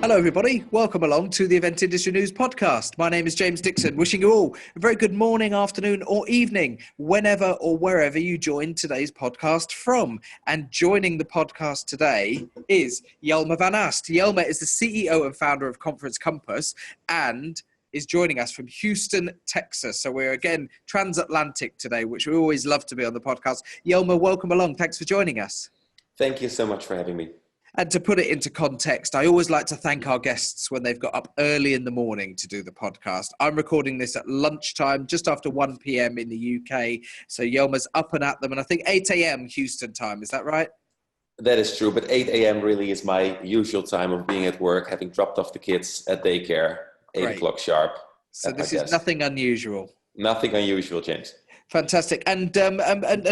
Hello, everybody. Welcome along to the Event Industry News podcast. My name is James Dickson, wishing you all a very good morning, afternoon, or evening, whenever or wherever you join today's podcast from. And joining the podcast today is Jelmer van Ast. Jelmer is the CEO and founder of Conference Compass and is joining us from Houston, Texas. So we're again transatlantic today, which we always love to be on the podcast. Jelmer, welcome along. Thanks for joining us. Thank you so much for having me. And to put it into context, I always like to thank our guests when they've got up early in the morning to do the podcast. I'm recording this at lunchtime, just after 1 p.m. in the UK. So Jelmer's up and at them, and I think 8 a.m. Houston time. Is that right? That is true, but 8 a.m. really is my usual time of being at work, having dropped off the kids at daycare, 8 o'clock sharp. So this is nothing unusual. Nothing unusual, James. Fantastic. And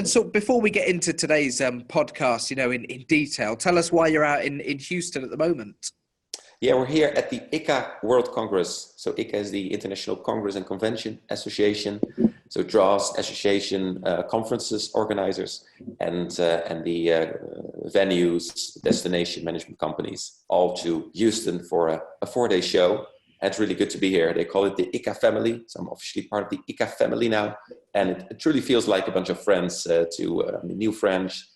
so before we get into today's podcast, in detail, tell us why you're out in Houston at the moment. Yeah, we're here at the ICCA World Congress. So ICCA is the International Congress and Convention Association. So it draws association conferences, organizers, and the venues, destination management companies, all to Houston for a 4-day show. It's really good to be here. They call it the ICCA family. So I'm officially part of the ICCA family now. And it truly feels like a bunch of friends, new friends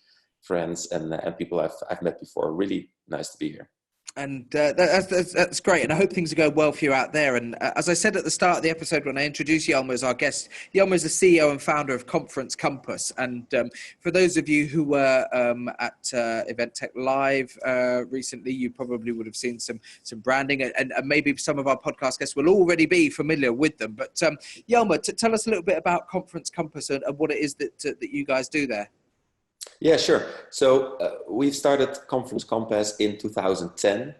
and people I've met before. Really nice to be here. And that's great. And I hope things are going well for you out there. And as I said at the start of the episode, when I introduced Jelmer as our guest, Jelmer is the CEO and founder of Conference Compass. And for those of you who were at Event Tech Live recently, you probably would have seen some branding, and maybe some of our podcast guests will already be familiar with them. But Jelmer, tell us a little bit about Conference Compass and what it is that you guys do there. Yeah, sure. So we've started Conference Compass in 2010.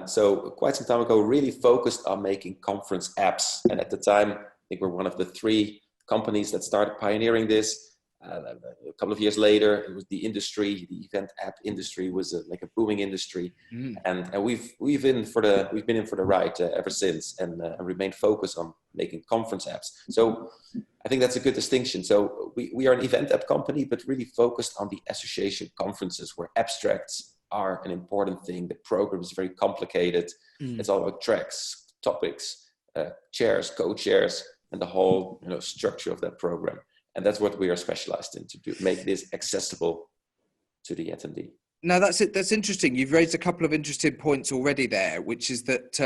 So quite some time ago, really focused on making conference apps. And at the time, I think we're one of the 3 companies that started pioneering this. A couple of years later, it was the industry, the event app industry was like a booming industry. And we've been in for the ride ever since, and remained focused on making conference apps. So I think that's a good distinction. So we are an event app company, but really focused on the association conferences where abstracts are an important thing. The program is very complicated. It's all about tracks, topics, chairs, co-chairs, and the whole structure of that program. And that's what we are specialized in, to make this accessible to the attendee. Now, that's it. That's interesting. You've raised a couple of interesting points already there, which is that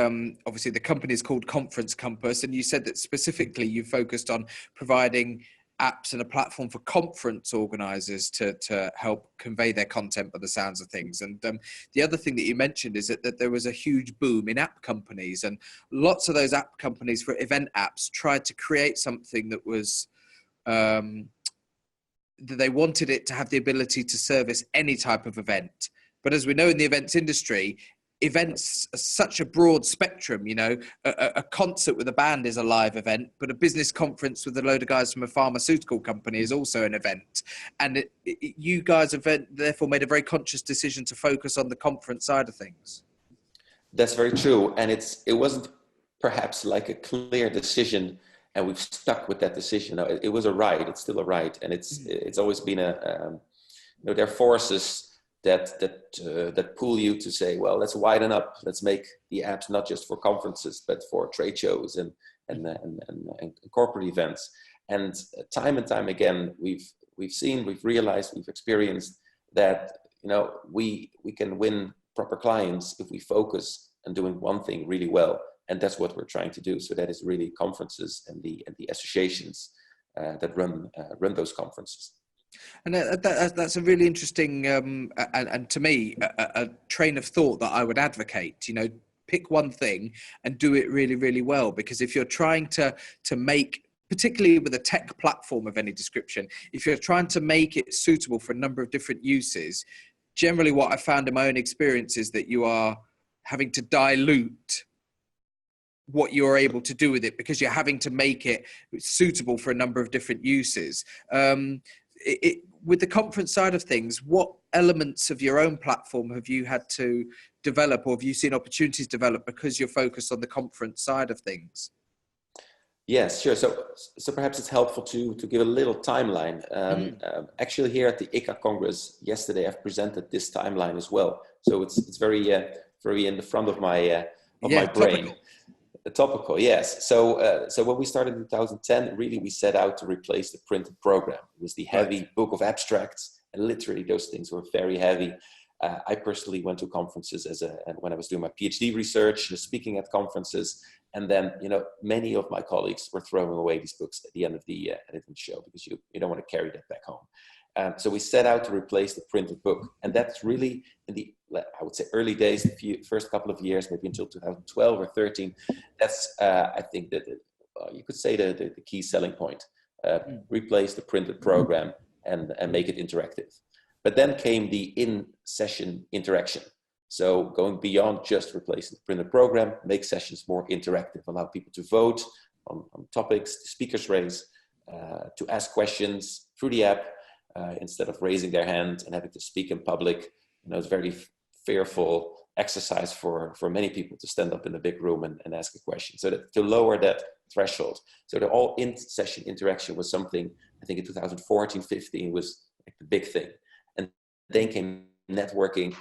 obviously the company is called Conference Compass, and you said that specifically you focused on providing apps and a platform for conference organisers to help convey their content by the sounds of things. And the other thing that you mentioned is that there was a huge boom in app companies, and lots of those app companies for event apps tried to create something that was that they wanted it to have the ability to service any type of event. But as we know in the events industry, events are such a broad spectrum. A concert with a band is a live event, but a business conference with a load of guys from a pharmaceutical company is also an event. And you guys have therefore made a very conscious decision to focus on the conference side of things. That's very true. And it wasn't perhaps like a clear decision, and we've stuck with that decision. Now, it was a ride. It's still a ride, and it's always been there are forces that pull you to say, well, let's widen up. Let's make the apps not just for conferences, but for trade shows and corporate events. And time again, we've realized, we've experienced that we can win proper clients if we focus on doing one thing really well. And that's what we're trying to do. So that is really conferences and the associations that run those conferences. And that's a really interesting and to me a train of thought that I would advocate. Pick one thing and do it really, really well. Because if you're trying to make, particularly with a tech platform of any description, if you're trying to make it suitable for a number of different uses, generally what I found in my own experience is that you are having to dilute what you're able to do with it because you're having to make it suitable for a number of different uses. With the conference side of things, what elements of your own platform have you had to develop, or have you seen opportunities develop because you're focused on the conference side of things? Yes, sure. So perhaps it's helpful to give a little timeline. Actually, here at the ICCA Congress yesterday, I've presented this timeline as well. So it's very very in the front of my Yeah, brain. topical. Topical, yes. So when we started in 2010, really we set out to replace the printed program. It was the heavy book of abstracts, and literally those things were very heavy. I personally went to conferences when I was doing my PhD research, speaking at conferences, and then many of my colleagues were throwing away these books at the end of the show because you don't want to carry that back home. So we set out to replace the printed book, and that's really in the, I would say, early days, the first couple of years, maybe until 2012 or 13. That's I think that you could say the key selling point. Replace the printed program and make it interactive. But then came the in-session interaction. So going beyond just replacing the printed program, make sessions more interactive, allow people to vote on topics the speakers raise, to ask questions through the app, instead of raising their hand and having to speak in public. It's a very fearful exercise for many people to stand up in a big room and ask a question. So to lower that threshold. So the all in-session interaction was something, I think in 2014, 15 was like the big thing. And then came networking,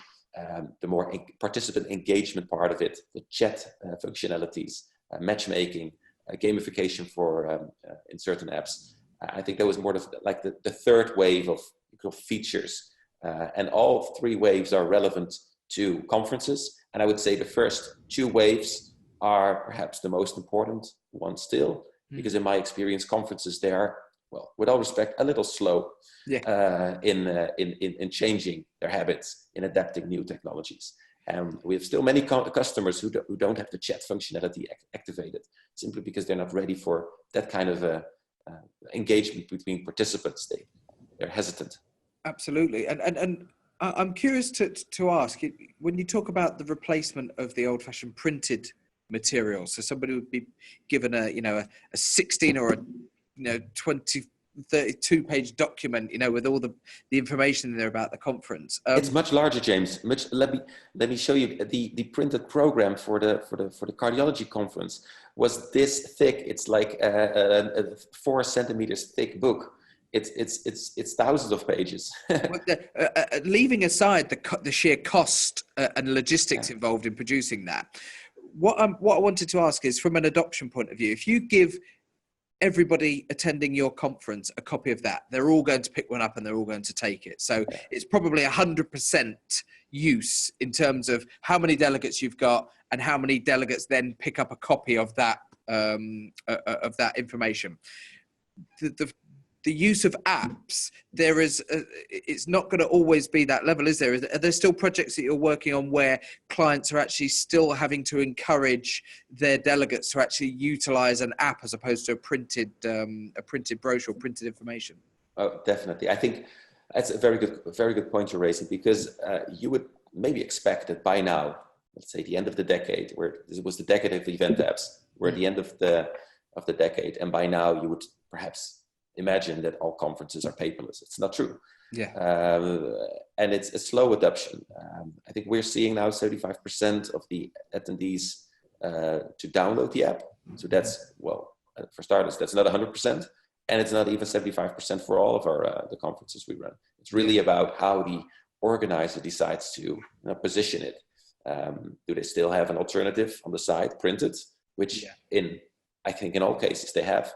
the more participant engagement part of it, the chat functionalities, matchmaking, gamification for in certain apps. I think that was more like the third wave of features. And all three waves are relevant to conferences. And I would say the first two waves are perhaps the most important one still, because in my experience, conferences, they are, well, with all respect, a little slow in changing their habits, in adapting new technologies. We have still many customers who don't have the chat functionality activated, simply because they're not ready for that kind of engagement between participants. They're hesitant. Absolutely. And I'm curious to ask, when you talk about the replacement of the old-fashioned printed material, so somebody would be given a 16 or a 20, 32 page document, with all the information in there about the conference. It's much larger, James. Let me show you the printed program for the cardiology conference was this thick. It's like a 4 centimeters thick book. It's thousands of pages. Leaving aside the sheer cost and logistics involved in producing that, what I wanted to ask is, from an adoption point of view, if you give everybody attending your conference a copy of that, they're all going to pick one up and they're all going to take it. So it's probably 100% use in terms of how many delegates you've got and how many delegates then pick up a copy of that information. The use of apps, it's not going to always be that level, is there? Are there still projects that you're working on where clients are actually still having to encourage their delegates to actually utilize an app as opposed to a printed brochure, printed information? Oh, definitely. I think that's a very good point you're raising, because you would maybe expect that by now, let's say the end of the decade, where this was the decade of event apps, we're at the end of the decade, and by now you would perhaps imagine that all conferences are paperless. It's not true. And it's a slow adoption. I think we're seeing now 75% of the attendees to download the app. So that's, well, for starters, that's not 100%, and it's not even 75% for all of our the conferences we run. It's really about how the organizer decides to position it. Do they still have an alternative on the side, printed, which I think in all cases they have.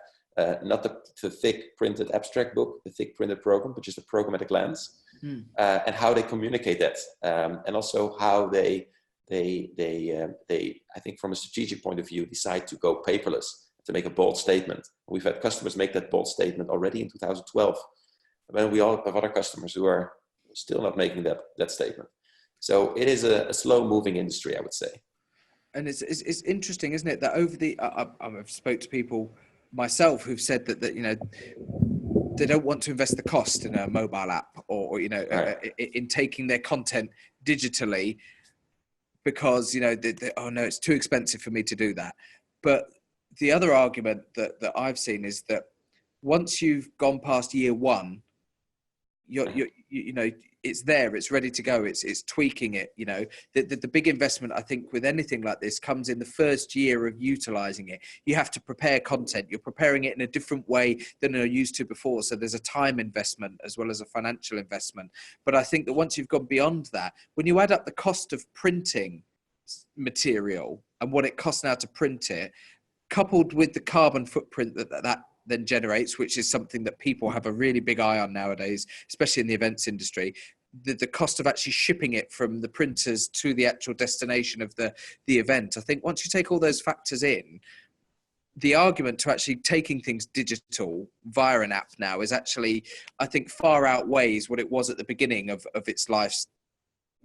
Not the thick printed abstract book, the thick printed program, but just a program at a glance, and how they communicate that, and also how they I think from a strategic point of view decide to go paperless, to make a bold statement. We've had customers make that bold statement already in 2012, and then we all have other customers who are still not making that statement. So it is a slow moving industry, I would say. And it's interesting, isn't it, that I've spoke to people myself who've said that they don't want to invest the cost in a mobile app or in taking their content digitally because oh no, it's too expensive for me to do that. But the other argument that I've seen is that once you've gone past year one, it's there, it's ready to go, it's tweaking it. The big investment, I think, with anything like this comes in the first year of utilizing it. You have to prepare content, you're preparing it in a different way than you're used to before, so there's a time investment as well as a financial investment. But I think that once you've gone beyond that, when you add up the cost of printing material and what it costs now to print it, coupled with the carbon footprint that then generates, which is something that people have a really big eye on nowadays, especially in the events industry, the cost of actually shipping it from the printers to the actual destination of the event. I think once you take all those factors in, the argument to actually taking things digital via an app now is actually, I think, far outweighs what it was at the beginning of its life,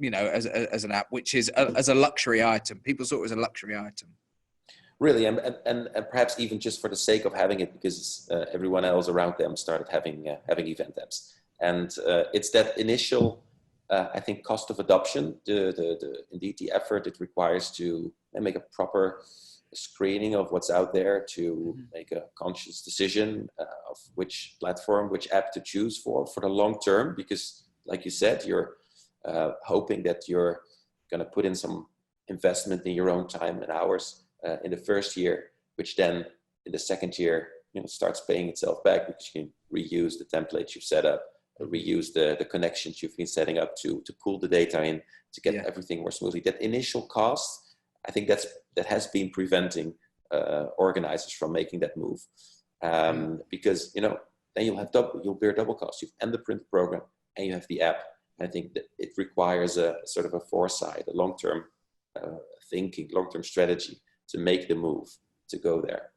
as an app, which is as a luxury item. People saw it as a luxury item. Really, and perhaps even just for the sake of having it, because everyone else around them started having event apps, and it's that initial, I think, cost of adoption, indeed the effort it requires to make a proper screening of what's out there, to make a conscious decision of which platform, which app to choose for the long term, because, like you said, you're hoping that you're going to put in some investment in your own time and hours in the first year, which then in the second year, starts paying itself back, because you can reuse the templates you've set up, reuse the connections you've been setting up to pull the data in, to get everything more smoothly. That initial cost, I think that has been preventing organizers from making that move, because then you'll bear double costs. You've and the print program and you have the app. And I think that it requires a sort of a foresight, a long-term thinking, long-term strategy to make the move to go there.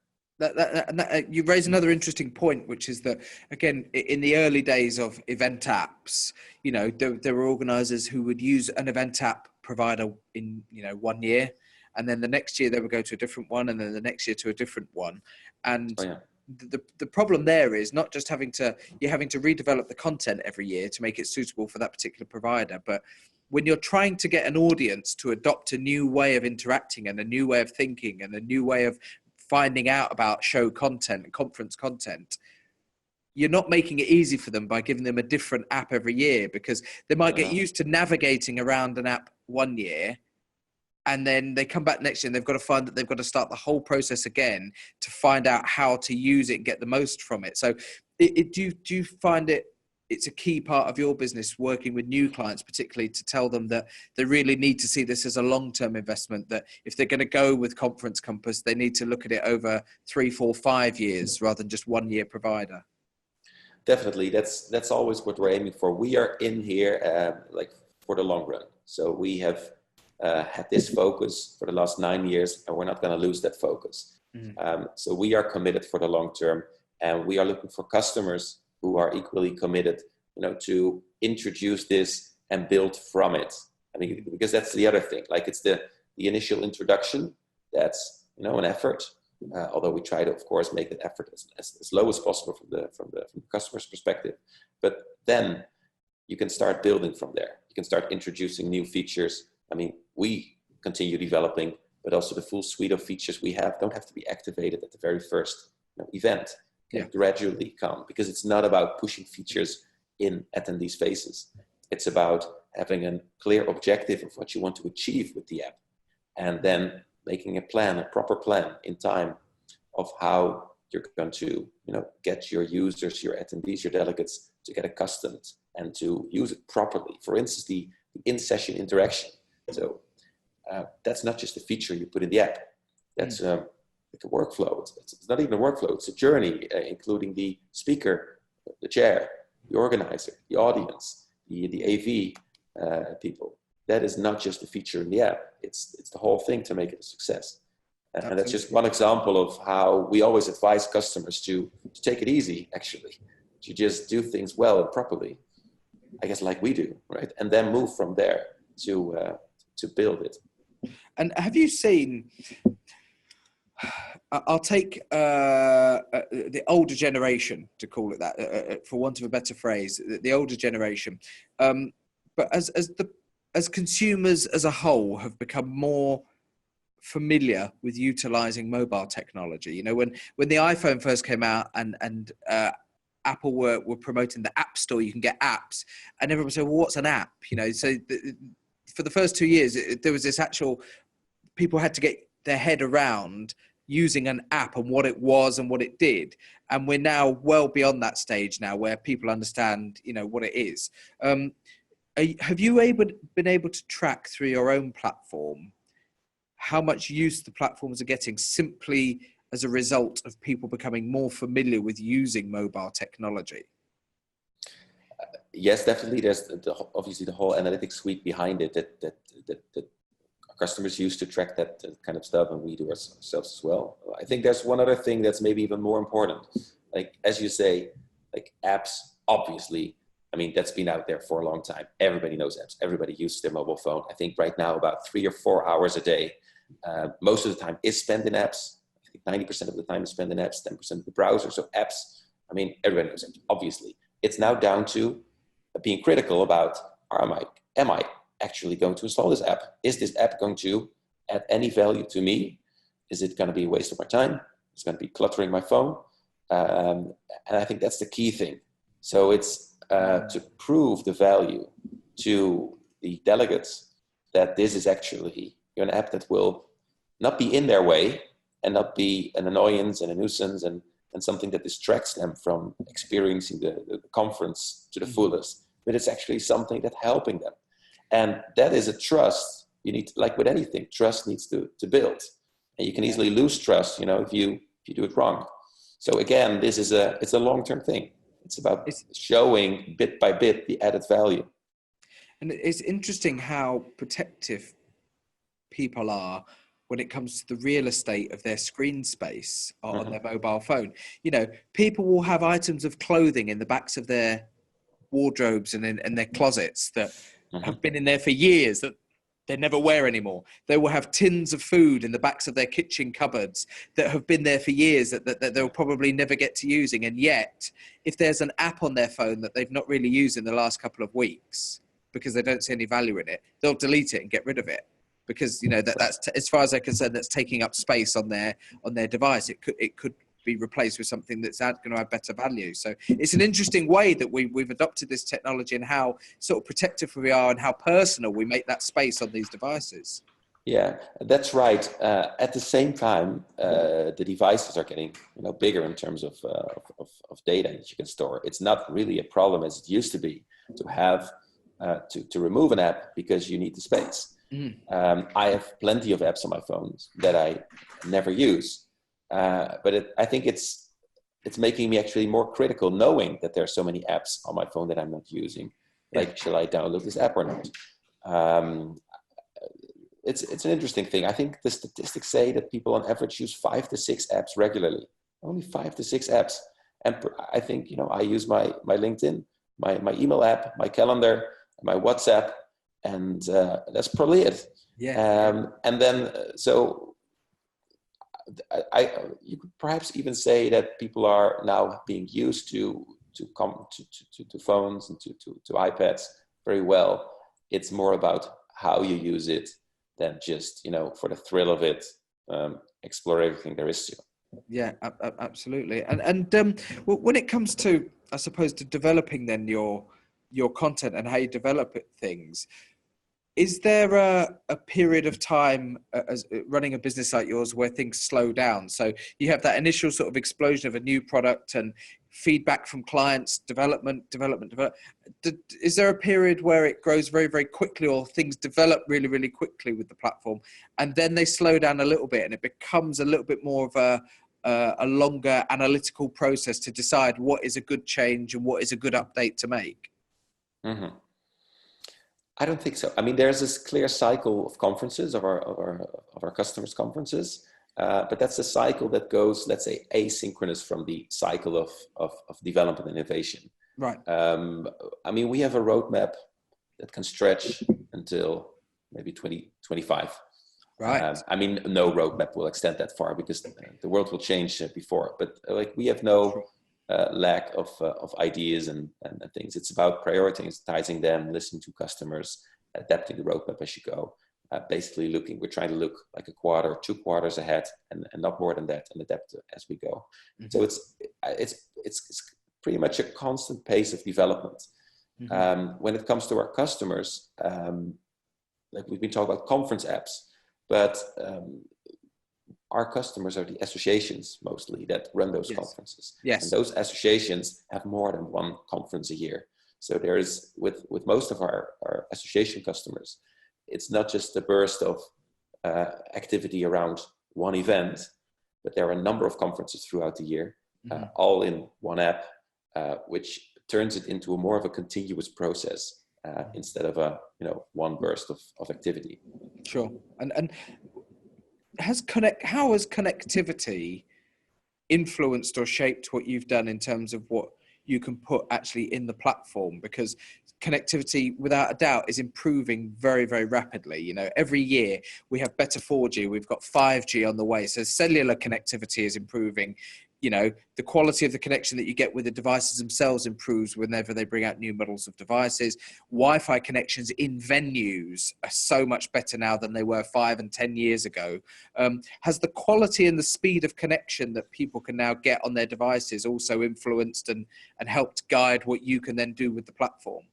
You raise another interesting point, which is that, again, in the early days of event apps, there were organizers who would use an event app provider in 1 year, and then the next year they would go to a different one, and then the next year to a different one. And the problem there is not just having to redevelop the content every year to make it suitable for that particular provider, but when you're trying to get an audience to adopt a new way of interacting and a new way of thinking and a new way of finding out about show content and conference content, you're not making it easy for them by giving them a different app every year, because they might get used to navigating around an app 1 year, and then they come back next year and they've got to find that they've got to start the whole process again to find out how to use it and get the most from it. So do you find it's a key part of your business, working with new clients, particularly, to tell them that they really need to see this as a long-term investment, that if they're going to go with Conference Compass, they need to look at it over 3, 4, 5 years rather than just 1 year provider? Definitely. That's always what we're aiming for. We are in here for the long run. So we have had this focus for the last 9 years, and we're not going to lose that focus. So we are committed for the long term, and we are looking for customers who are equally committed, to introduce this and build from it. I mean, because that's the other thing. Like, it's the initial introduction that's an effort. Although we try to, of course, make that effort as low as possible from the customer's perspective. But then you can start building from there. You can start introducing new features. I mean, we continue developing, but also the full suite of features we have don't have to be activated at the very first event. Can gradually come, because it's not about pushing features in attendees' faces. It's about having a clear objective of what you want to achieve with the app, and then making a proper plan in time of how you're going to, get your users, your attendees, your delegates to get accustomed and to use it properly. For instance, the in-session interaction. So that's not just a feature you put in the app. That's a workflow. It's not even a workflow. It's a journey, including the speaker, the chair, the organizer, the audience, the AV people. That is not just a feature in the app. It's the whole thing to make it a success. And that's just one example of how we always advise customers to take it easy, actually, to just do things well and properly, I guess, like we do, right? And then move from there to build it. And have you seen? I'll take the older generation, to call it that, for want of a better phrase, the older generation. But as consumers as a whole have become more familiar with utilizing mobile technology, when the iPhone first came out and Apple were promoting the App Store, you can get apps, and everyone said, well, what's an app? So for the first 2 years, there was this actual, people had to get their head around using an app and what it was and what it did. And we're now well beyond that stage now, where people understand, what it is. Have you been able to track through your own platform how much use the platforms are getting simply as a result of people becoming more familiar with using mobile technology? Yes, definitely. There's obviously the whole analytics suite behind it that our customers use to track that kind of stuff, and we do ourselves as well. I think there's one other thing that's maybe even more important. Like, as you say, like apps, obviously, I mean, that's been out there for a long time. Everybody knows apps. Everybody uses their mobile phone. I think right now about 3 or 4 hours a day. Most of the time is spent in apps. I think 90% of the time is spent in apps, 10% of the browser. So apps, I mean, everybody knows apps, obviously. It's now down to being critical about, am I actually going to install this app? Is this app going to add any value to me? Is it going to be a waste of my time? It's going to be cluttering my phone. And I think that's the key thing. So it's to prove the value to the delegates that this is actually an app that will not be in their way and not be an annoyance and a nuisance and something that distracts them from experiencing the conference to the fullest, but it's actually something that's helping them. And that is a trust you need, like with anything, trust needs to build. And you can easily lose trust, if you do it wrong. So again, it's a long-term thing. It's about showing bit by bit the added value. And it's interesting how protective people are when it comes to the real estate of their screen space on their mobile phone. People will have items of clothing in the backs of their wardrobes and in their closets that have been in there for years that they never wear anymore. They will have tins of food in the backs of their kitchen cupboards that have been there for years that they'll probably never get to using. And yet, if there's an app on their phone that they've not really used in the last couple of weeks because they don't see any value in it, they'll delete it and get rid of it. Because that's as far as they're concerned, that's taking up space on their device. It could be replaced with something that's going to add better value. So it's an interesting way that we've adopted this technology and how sort of protective we are and how personal we make that space on these devices. Yeah, that's right. At the same time, the devices are getting bigger in terms of data that you can store. It's not really a problem as it used to be to have to remove an app because you need the space. I have plenty of apps on my phones that I never use, but I think it's making me actually more critical, knowing that there are so many apps on my phone that I'm not using. Like, shall I download this app or not? It's an interesting thing. I think the statistics say that people on average use 5 to 6 apps regularly. Only 5 to 6 apps, and I think I use my LinkedIn, my email app, my calendar, my WhatsApp. And that's probably it. Yeah. And then, so you could perhaps even say that people are now being used to phones and to iPads very well. It's more about how you use it than just for the thrill of it, explore everything there is to. Yeah, absolutely. And when it comes to, I suppose, to developing then your content and how you develop things. Is there a period of time as running a business like yours where things slow down? So you have that initial sort of explosion of a new product and feedback from clients, development. Is there a period where it grows very, very quickly or things develop really, really quickly with the platform and then they slow down a little bit and it becomes a little bit more of a longer analytical process to decide what is a good change and what is a good update to make? Mm-hmm. I don't think so. I mean, there's this clear cycle of conferences, of our customers' conferences, but that's a cycle that goes, let's say, asynchronous from the cycle of development and innovation. Right. I mean, we have a roadmap that can stretch until maybe 2025. Right. I mean, no roadmap will extend that far because the world will change before. But we have no lack of ideas and things. It's about prioritizing them, listening to customers, adapting the roadmap as you go. Basically we're trying to look like a quarter, 2 quarters ahead and not more than that and adapt as we go. Mm-hmm. So it's pretty much a constant pace of development. Mm-hmm. When it comes to our customers, like we've been talking about conference apps, but our customers are the associations mostly that run those conferences. Yes. And those associations have more than one conference a year. So there is, with most of our association customers, it's not just a burst of activity around one event, but there are a number of conferences throughout the year, all in one app, which turns it into more of a continuous process instead of a one burst of activity. Sure. And how has connectivity influenced or shaped what you've done in terms of what you can put actually in the platform? Because connectivity, without a doubt, is improving very, very rapidly. Every year we have better 4G, we've got 5G on the way. So cellular connectivity is improving. The quality of the connection that you get with the devices themselves improves whenever they bring out new models of devices. Wi-Fi connections in venues are so much better now than they were 5 and 10 years ago. Has the quality and the speed of connection that people can now get on their devices also influenced and helped guide what you can then do with the platform?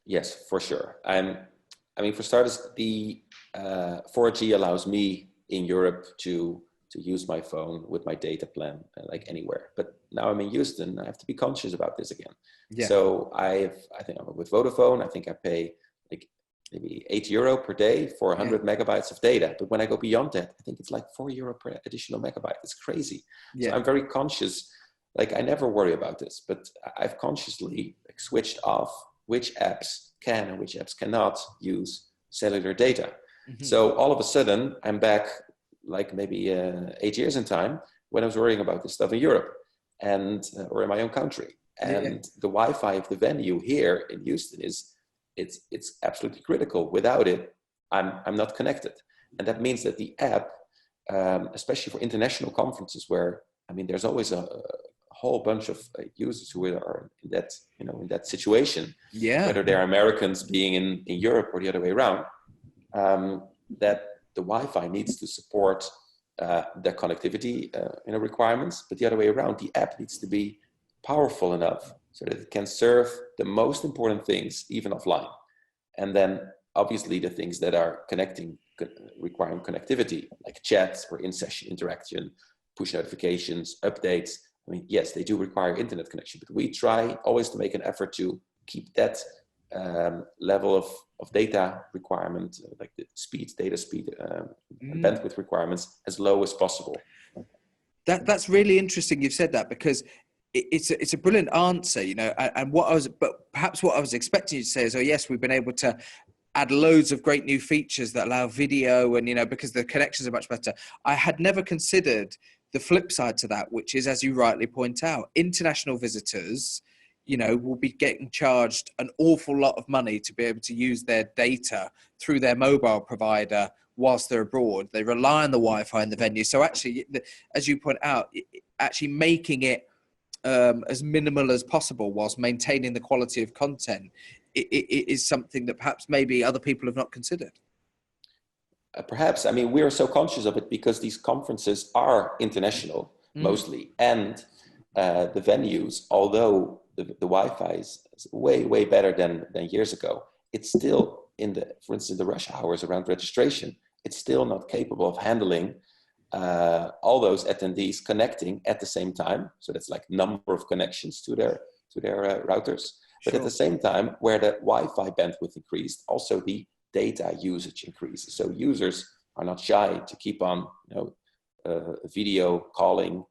Yes, for sure. For starters, the 4G allows me in Europe to use my phone with my data plan like anywhere. But now I'm in Houston, I have to be conscious about this again. Yeah. So I think I'm with Vodafone. I think I pay like maybe €8 per day for 100 megabytes of data. But when I go beyond that, I think it's like €4 per additional megabyte. It's crazy. Yeah. So I'm very conscious. Like I never worry about this, but I've consciously switched off which apps can and which apps cannot use cellular data. Mm-hmm. So all of a sudden I'm back like maybe 8 years in time when I was worrying about this stuff in Europe or in my own country. And the Wi-Fi of the venue here in Houston it's absolutely critical. Without it, I'm not connected. And that means that the app, especially for international conferences where, there's always a whole bunch of users who are in that situation, whether they're Americans being in Europe or the other way around, that the Wi-Fi needs to support the connectivity requirements, but the other way around, the app needs to be powerful enough so that it can serve the most important things even offline. And then obviously the things that are requiring connectivity, like chats or in-session interaction, push notifications, updates. Yes, they do require internet connection, but we try always to make an effort to keep that level of data requirement, like the data speed, and bandwidth requirements as low as possible. That's really interesting. You've said that because it's a brilliant answer, and perhaps what I was expecting you to say is, oh yes, we've been able to add loads of great new features that allow video and, because the connections are much better. I had never considered the flip side to that, which is, as you rightly point out, international visitors, will be getting charged an awful lot of money to be able to use their data through their mobile provider whilst they're abroad. They rely on the Wi-Fi in the venue. So actually, as you point out, actually making it as minimal as possible whilst maintaining the quality of content it is something that perhaps maybe other people have not considered. Perhaps. We are so conscious of it because these conferences are international mostly. And the venues, although the Wi-Fi is way, way better than years ago, it's still for instance, the rush hours around registration, it's still not capable of handling all those attendees connecting at the same time. So that's like number of connections to their routers. But at the same time, where the Wi-Fi bandwidth increased, also the data usage increases. So users are not shy to keep on, video calling,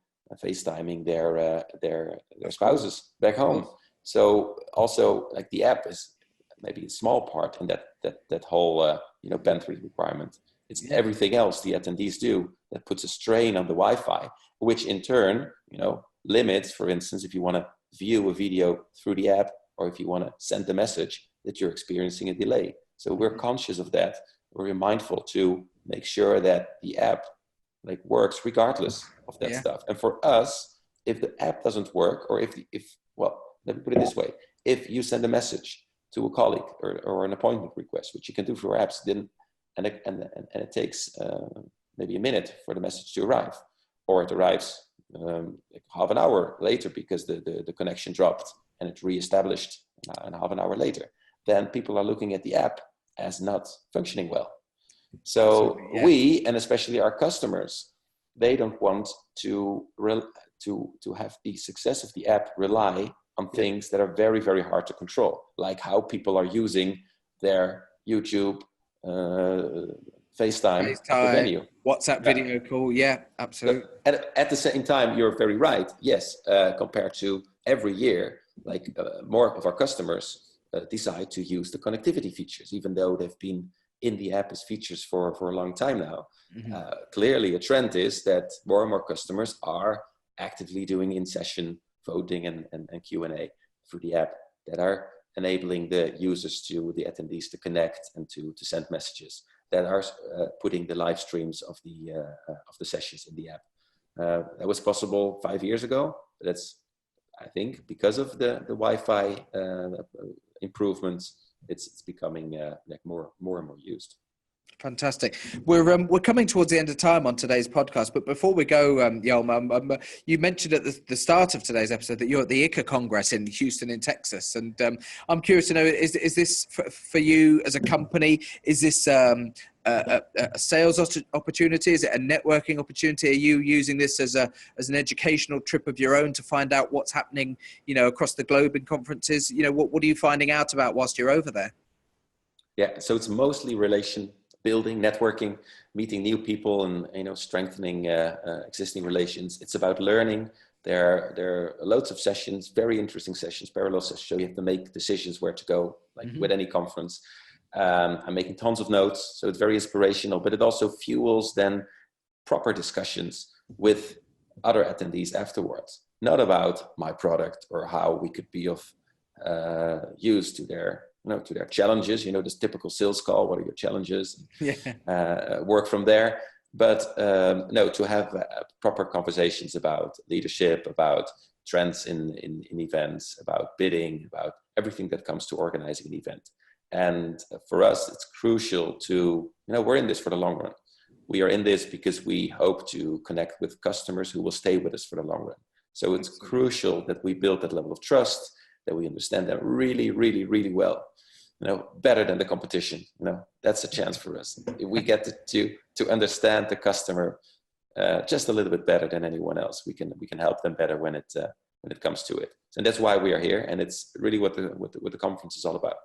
FaceTiming their spouses back home. So also, like the app is maybe a small part in that whole bandwidth requirement. It's everything else the attendees do that puts a strain on the Wi-Fi, which in turn, limits, for instance, if you want to view a video through the app or if you want to send the message, that you're experiencing a delay. So we're conscious of that. We're mindful to make sure that the app works regardless of that stuff. And for us, if the app doesn't work, or let me put it this way: if you send a message to a colleague or an appointment request, which you can do for apps, and it takes maybe a minute for the message to arrive, or it arrives half an hour later because the connection dropped and it reestablished and half an hour later, then people are looking at the app as not functioning well. So we, and especially our customers, they don't want to have the success of the app rely on things that are very, very hard to control, like how people are using their YouTube FaceTime at the venue. WhatsApp video call. Yeah, absolutely. At the same time, you're very right. Yes, compared to every year, like more of our customers decide to use the connectivity features, even though they've been in the app as features for a long time now. Clearly, a trend is that more and more customers are actively doing in-session voting and Q&A through the app that are enabling the users the attendees to connect and to send messages, that are putting the live streams of the sessions in the app. That was possible 5 years ago, but that's, I think, because of the Wi-Fi improvements, it's becoming like more and more used. Fantastic. We're coming towards the end of time on today's podcast, but before we go, Jelmer, you mentioned at the start of today's episode that you're at the ICCA Congress in Houston, in Texas, and I'm curious to know: is this for you as a company? Is this a sales opportunity? Is it a networking opportunity? Are you using this as an educational trip of your own to find out what's happening, across the globe in conferences? What are you finding out about whilst you're over there? Yeah, so it's mostly relation building, networking, meeting new people, and strengthening existing relations. It's about learning. There are loads of sessions, very interesting sessions, parallel sessions. So you have to make decisions where to go, like with any conference. I'm making tons of notes, so it's very inspirational. But it also fuels then proper discussions with other attendees afterwards. Not about my product or how we could be of use to their challenges, this typical sales call, what are your challenges? Work from there. But to have proper conversations about leadership, about trends in events, about bidding, about everything that comes to organizing an event. And for us, it's crucial to, we're in this for the long run. We are in this because we hope to connect with customers who will stay with us for the long run. So it's crucial that we build that level of trust, that we understand them really, really, really well, better than the competition. That's a chance for us. If we get to understand the customer just a little bit better than anyone else, we can help them better when it comes to it. And that's why we are here, and it's really what the conference is all about.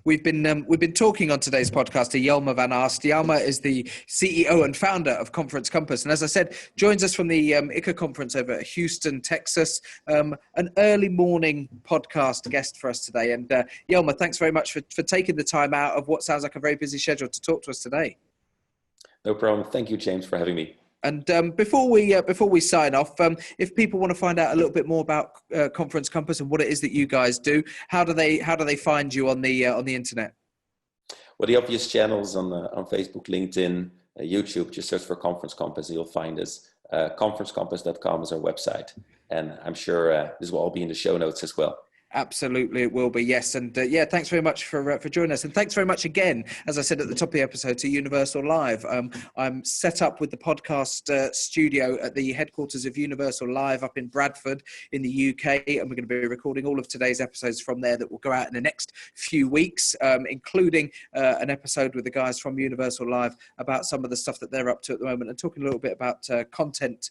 We've been talking on today's podcast to Jelmer van Ast. Jelmer is the CEO and founder of Conference Compass, and as I said, joins us from the ICCA conference over at Houston, Texas. An early morning podcast guest for us today. And Jelmer, thanks very much for taking the time out of what sounds like a very busy schedule to talk to us today. No problem. Thank you, James, for having me. And before we sign off, if people want to find out a little bit more about Conference Compass and what it is that you guys do, how do they find you on the internet? Well, the obvious channels on Facebook, LinkedIn, YouTube. Just search for Conference Compass, and you'll find us. Conferencecompass.com is our website, and I'm sure this will all be in the show notes as well. Absolutely, it will be, yes. And thanks very much for joining us. And thanks very much again, as I said at the top of the episode, to Universal Live. I'm set up with the podcast studio at the headquarters of Universal Live up in Bradford in the UK. And we're going to be recording all of today's episodes from there that will go out in the next few weeks, including an episode with the guys from Universal Live about some of the stuff that they're up to at the moment, and talking a little bit about content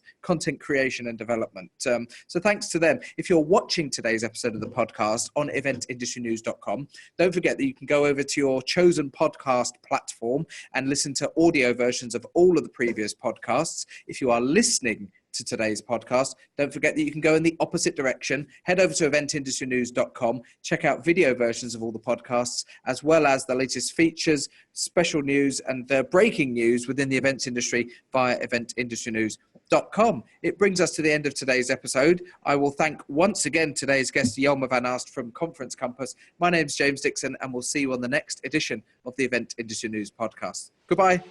creation and development. So thanks to them. If you're watching today's episode of the podcast on eventindustrynews.com, don't forget that you can go over to your chosen podcast platform and listen to audio versions of all of the previous podcasts. If you are listening to today's podcast, don't forget that you can go in the opposite direction. Head over to eventindustrynews.com, check out video versions of all the podcasts, as well as the latest features, special news, and breaking news within the events industry via eventindustrynews.com. It brings us to the end of today's episode. I will thank once again today's guest, Jelmer van Ast from Conference Compass. My name's James Dickson, and we'll see you on the next edition of the Event Industry News podcast. Goodbye.